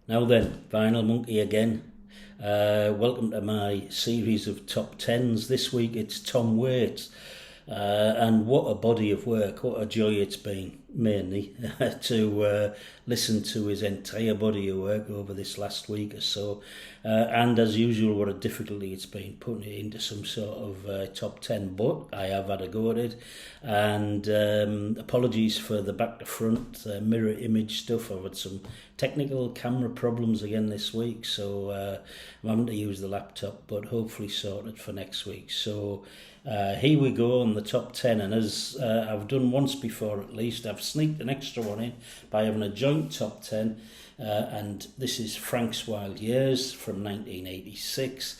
Now then, Vinyl Monkey again. Welcome to my series of top tens. This week it's Tom Waits. And what a body of work, what a joy it's been, mainly, to listen to his entire body of work over this last week or so. And as usual, what a difficulty it's been putting it into some sort of top 10, but I have had a go at it. And apologies for the back to front mirror image stuff. I've had some technical camera problems again this week, so I'm having to use the laptop, but hopefully sorted for next week. So here we go on the top 10, and as I've done once before at least, I've sneaked an extra one in by having a joint top 10, and this is Frank's Wild Years from 1986.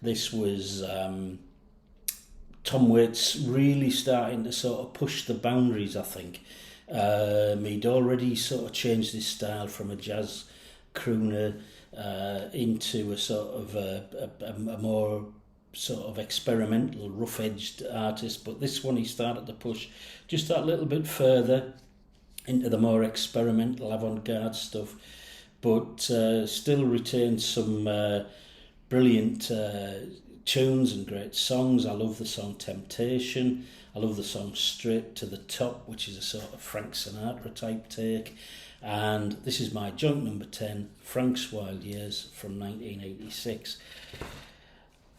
This was Tom Waits really starting to sort of push the boundaries, I think. He'd already sort of changed his style from a jazz crooner into a sort of a more sort of experimental, rough-edged artist, but this one he started to push just that little bit further into the more experimental, avant-garde stuff, but still retained some brilliant tunes and great songs. I love the song Temptation. I love the song Straight to the Top, which is a sort of Frank Sinatra type take. And this is my joint number 10, Frank's Wild Years from 1986.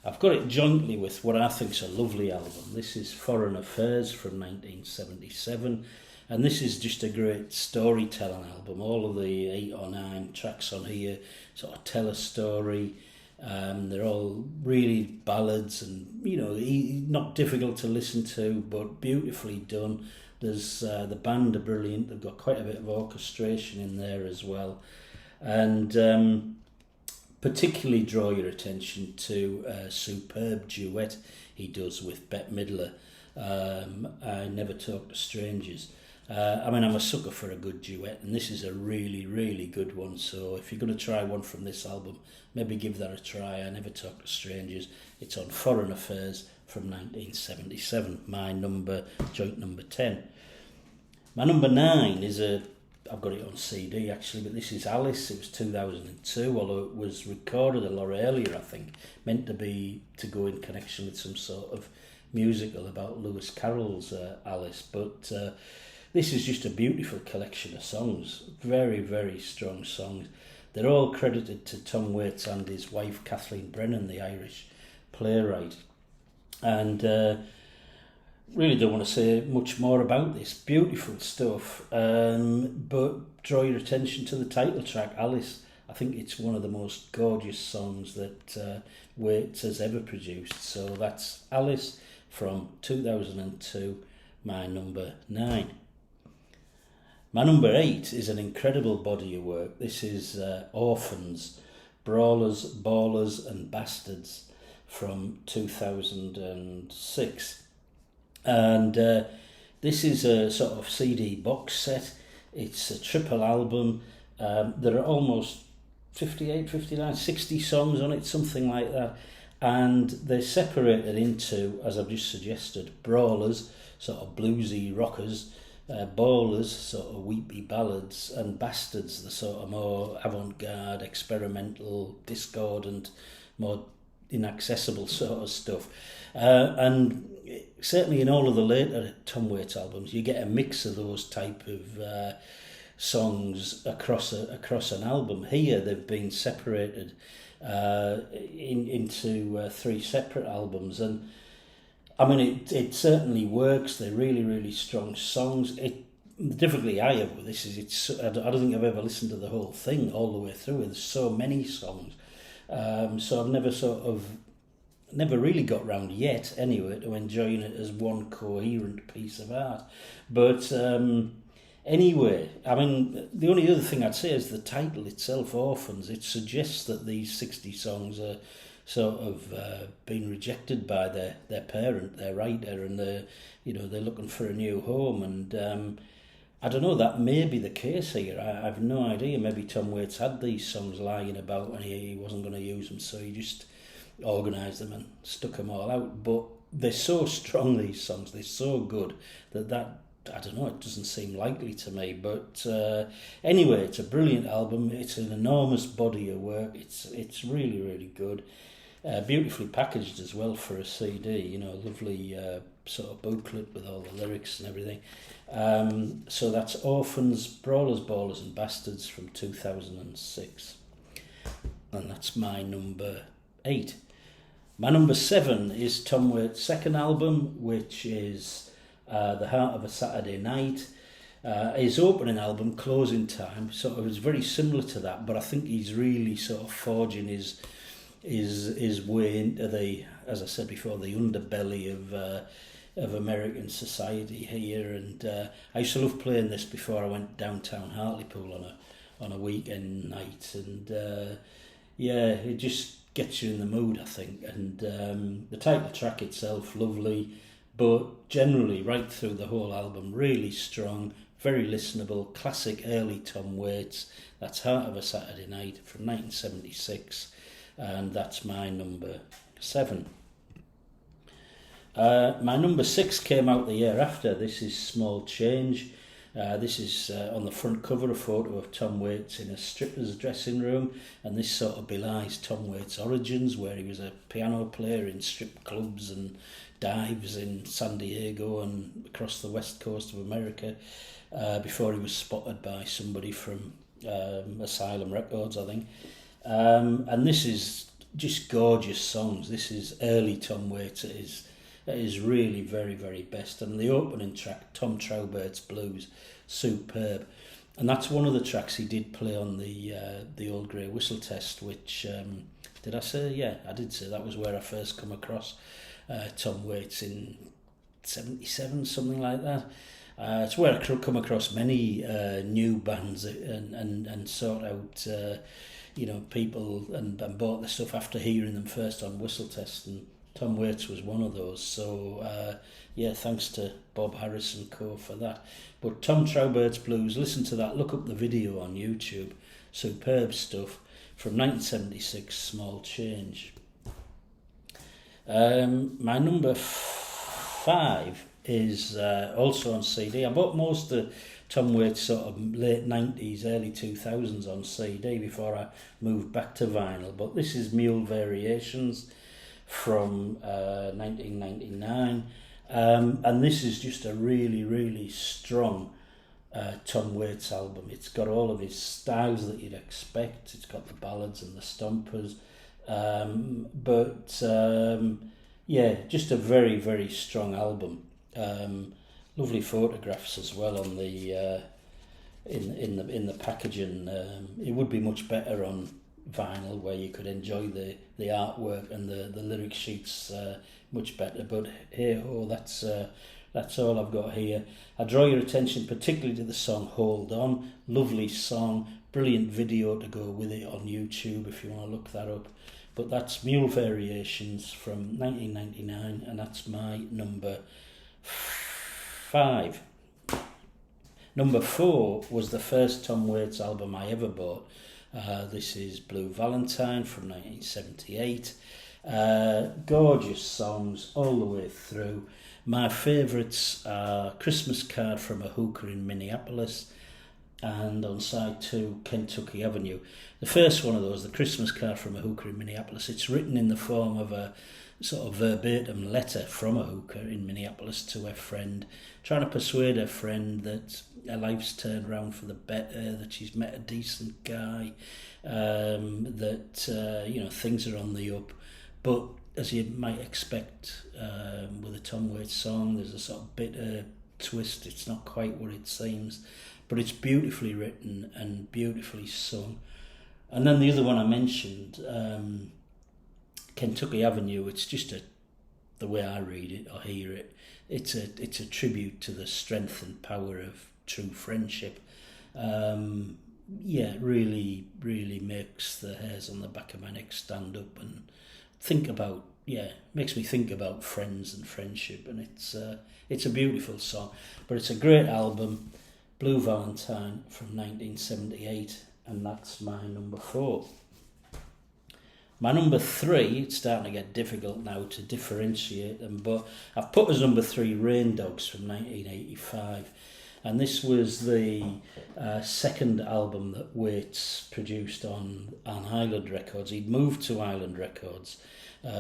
I've got it jointly with what I think's a lovely album. This is Foreign Affairs from 1977, and this is just a great storytelling album. All of the 8 or 9 tracks on here sort of tell a story. They're all really ballads and, you know, not difficult to listen to, but beautifully done. There's the band are brilliant. They've got quite a bit of orchestration in there as well. And particularly draw your attention to a superb duet he does with Bette Midler. I Never Talk to Strangers. I'm a sucker for a good duet, and this is a really, really good one. So if you're going to try one from this album, maybe give that a try. I Never Talk to Strangers. It's on Foreign Affairs from 1977, my joint number 10. My number 9 is I've got it on CD actually, but this is Alice. It was 2002, although it was recorded a lot earlier, I think, meant to go in connection with some sort of musical about Lewis Carroll's Alice, but this is just a beautiful collection of songs, very, very strong songs. They're all credited to Tom Waits and his wife Kathleen Brennan, the Irish playwright, and really don't want to say much more about this. Beautiful stuff, but draw your attention to the title track, Alice. I think it's one of the most gorgeous songs that Waits has ever produced. So that's Alice from 2002, my number 9. My number 8 is an incredible body of work. This is Orphans, Brawlers, Ballers and Bastards from 2006. And this is a sort of CD box set. It's a triple album. There are almost 58, 59, 60 songs on it, something like that. And they're separated into, as I've just suggested, Brawlers, sort of bluesy rockers, Ballers, sort of weepy ballads, and Bastards, the sort of more avant-garde, experimental, discordant, more inaccessible sort of stuff. And certainly in all of the later Tom Waits albums, you get a mix of those type of songs across an album. Here they've been separated into 3 separate albums, and I mean it certainly works. They're really, really strong songs. The difficulty I have with this is I don't think I've ever listened to the whole thing all the way through. There's so many songs, so I've never really got round yet, anyway, to enjoying it as one coherent piece of art. But anyway, I mean, the only other thing I'd say is the title itself, Orphans. It suggests that these 60 songs are sort of been rejected by their parent, their writer, and they're looking for a new home. And I don't know, that may be the case here. I've no idea. Maybe Tom Waits had these songs lying about and he wasn't going to use them, so he just organised them and stuck them all out. But they're so strong, these songs. They're so good that I don't know, it doesn't seem likely to me. But anyway, it's a brilliant album. It's an enormous body of work. It's really, really good. Beautifully packaged as well for a CD, you know, lovely sort of booklet with all the lyrics and everything. So that's Orphans, Brawlers, Ballers and Bastards from 2006. And that's my number 8. My number 7 is Tom Waits' second album, which is The Heart of a Saturday Night. His opening album, Closing Time, sort of is very similar to that, but I think he's really sort of forging his way into the, as I said before, the underbelly of American society here. And I used to love playing this before I went downtown Hartlepool on a weekend night. And yeah, it just gets you in the mood, I think. And the title track itself, lovely, but generally right through the whole album, really strong, very listenable, classic early Tom Waits. That's Heart of a Saturday Night from 1976. And that's my number 7. My number 6 came out the year after. This is Small Change. This is on the front cover, a photo of Tom Waits in a stripper's dressing room, and this sort of belies Tom Waits' origins, where he was a piano player in strip clubs and dives in San Diego and across the west coast of America before he was spotted by somebody from Asylum Records, I think. And this is just gorgeous songs. This is early Tom Waits at his really very, very best. And the opening track, Tom Trowbert's Blues, superb. And that's one of the tracks he did play on the Old Grey Whistle Test, which, did I say? Yeah, I did say that was where I first come across Tom Waits in 77, something like that. It's where I come across many new bands and sort out... you know, people and bought the stuff after hearing them first on Whistle Test, and Tom Waits was one of those. So, yeah, thanks to Bob Harris and co for that. But Tom Trowbert's Blues, listen to that, look up the video on YouTube. Superb stuff from 1976, Small Change. My number 5 is also on CD. I bought most of Tom Waits sort of late 90s, early 2000s on CD before I moved back to vinyl. But this is Mule Variations from 1999. And this is just a really, really strong Tom Waits album. It's got all of his styles that you'd expect. It's got the ballads and the stompers. Yeah, just a very, very strong album. Lovely photographs as well on the in the packaging. It would be much better on vinyl, where you could enjoy the artwork and the lyric sheets much better. But hey ho, that's all I've got here. I draw your attention particularly to the song Hold On. Lovely song, brilliant video to go with it on YouTube if you want to look that up. But that's Mule Variations from 1999, and that's my number 5. Number 4 was the first Tom Waits album I ever bought. This is Blue Valentine from 1978. Gorgeous songs all the way through. My favourites are Christmas Card from a Hooker in Minneapolis and on side 2, Kentucky Avenue. The first one of those, the Christmas Card from a Hooker in Minneapolis, it's written in the form of a sort of verbatim letter from a hooker in Minneapolis to her friend, trying to persuade her friend that her life's turned around for the better, that she's met a decent guy, that you know, things are on the up. But as you might expect with a Tom Waits song, there's a sort of bitter twist. It's not quite what it seems, but it's beautifully written and beautifully sung. And then the other one I mentioned, Kentucky Avenue, it's just the way I read it or hear it, it's a tribute to the strength and power of true friendship. Yeah, really, really makes the hairs on the back of my neck stand up and think about, makes me think about friends and friendship, and it's a beautiful song. But it's a great album, Blue Valentine from 1978, and that's my number 4. My number 3, it's starting to get difficult now to differentiate them, but I've put as number 3 Rain Dogs from 1985. And this was the second album that Waits produced on Island Records. He'd moved to Island Records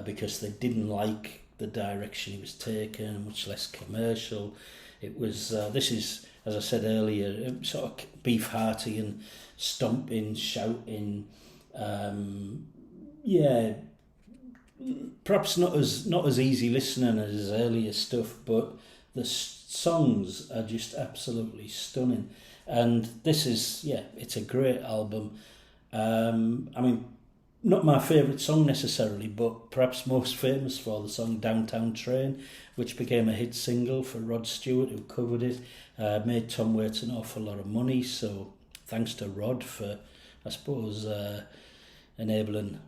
because they didn't like the direction he was taking, much less commercial. It was, this is, as I said earlier, sort of beef hearty and stomping, shouting, perhaps not as easy listening as his earlier stuff, but the songs are just absolutely stunning. And this is, it's a great album. I mean, not my favourite song necessarily, but perhaps most famous for the song Downtown Train, which became a hit single for Rod Stewart, who covered it, made Tom Waits an awful lot of money. So thanks to Rod for, I suppose, enabling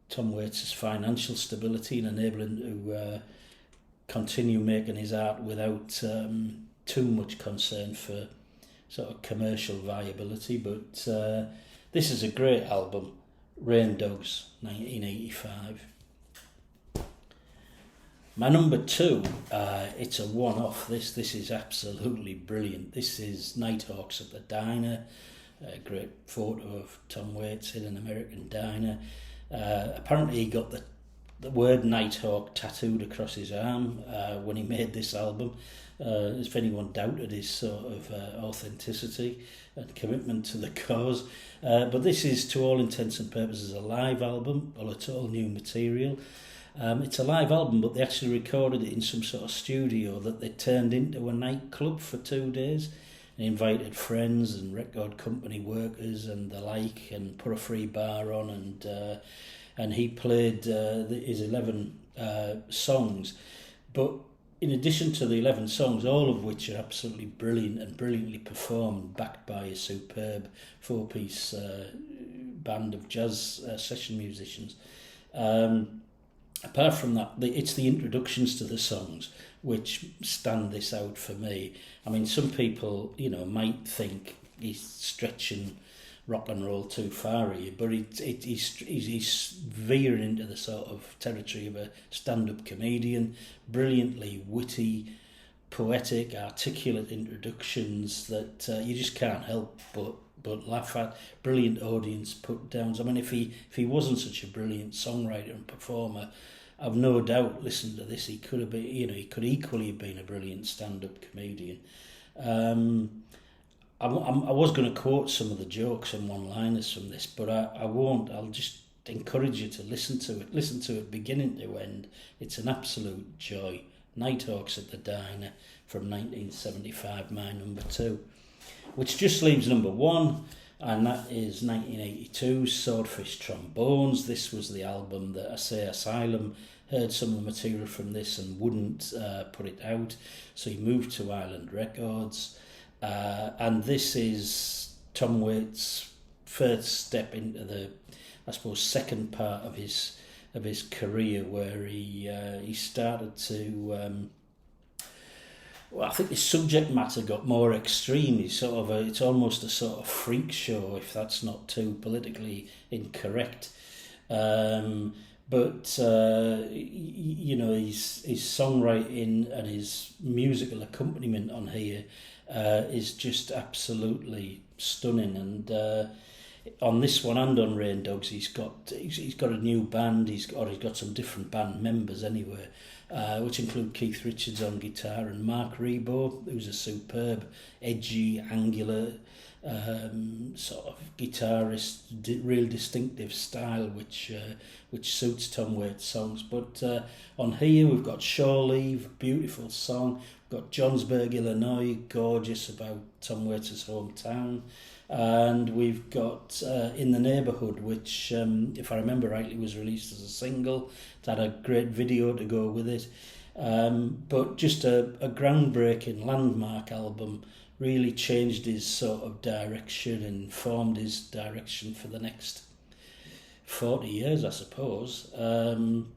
Tom Waits' financial stability and enabling to continue making his art without too much concern for sort of commercial viability. But this is a great album, Rain Dogs, 1985. My number 2, it's a one-off. This is absolutely brilliant. This is Nighthawks at the Diner, a great photo of Tom Waits in an American diner. Apparently he got the word Nighthawk tattooed across his arm when he made this album. If anyone doubted his sort of authenticity and commitment to the cause. But this is, to all intents and purposes, a live album, or it's all new material. It's a live album, but they actually recorded it in some sort of studio that they turned into a nightclub for 2 days. They invited friends and record company workers and the like, and put a free bar on, and he played his 11 songs. But in addition to the 11 songs, all of which are absolutely brilliant and brilliantly performed, backed by a superb 4-piece band of jazz session musicians. Apart from that, it's the introductions to the songs which stand this out for me. I mean, some people, might think he's stretching rock and roll too far here, but he's veering into the sort of territory of a stand-up comedian, brilliantly witty, poetic, articulate introductions that you just can't help but laugh at. Brilliant audience put downs. I mean, if he wasn't such a brilliant songwriter and performer, I've no doubt, listening to this, he could have been, he could equally have been a brilliant stand-up comedian. I was going to quote some of the jokes and one-liners from this, but I won't. I'll just encourage you to listen to it. Listen to it beginning to end. It's an absolute joy. Nighthawks at the Diner from 1975, my number 2. Which just leaves number 1, and that is 1982's Swordfish Trombones. This was the album that, I say, Asylum heard some of the material from this and wouldn't put it out, so he moved to Island Records. And this is Tom Waits' first step into the, I suppose, second part of his career, where he started to. I think the subject matter got more extreme. He's it's almost a sort of freak show, if that's not too politically incorrect. But his songwriting and his musical accompaniment on here is just absolutely stunning. And on this one and on Rain Dogs, he's got a new band. He's got some different band members anyway, which include Keith Richards on guitar and Mark Rebo, who's a superb, edgy, angular sort of guitarist, real distinctive style, which suits Tom Waits' songs. But on here we've got Shore Leave, beautiful song. We've got Johnsburg, Illinois, gorgeous, about Tom Waits' hometown. And we've got In the Neighbourhood, which, if I remember rightly, was released as a single. It had a great video to go with it. But just a groundbreaking landmark album, really changed his sort of direction and formed his direction for the next 40 years, I suppose.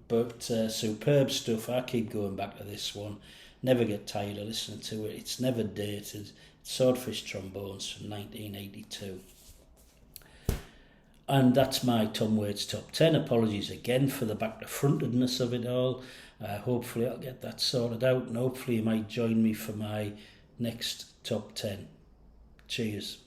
But superb stuff. I keep going back to this one. Never get tired of listening to it. It's never dated. Swordfish Trombones from 1982. And that's my Tom Waits top 10. Apologies again for the back-to-frontedness of it all. Hopefully I'll get that sorted out, and hopefully you might join me for my next top 10. Cheers.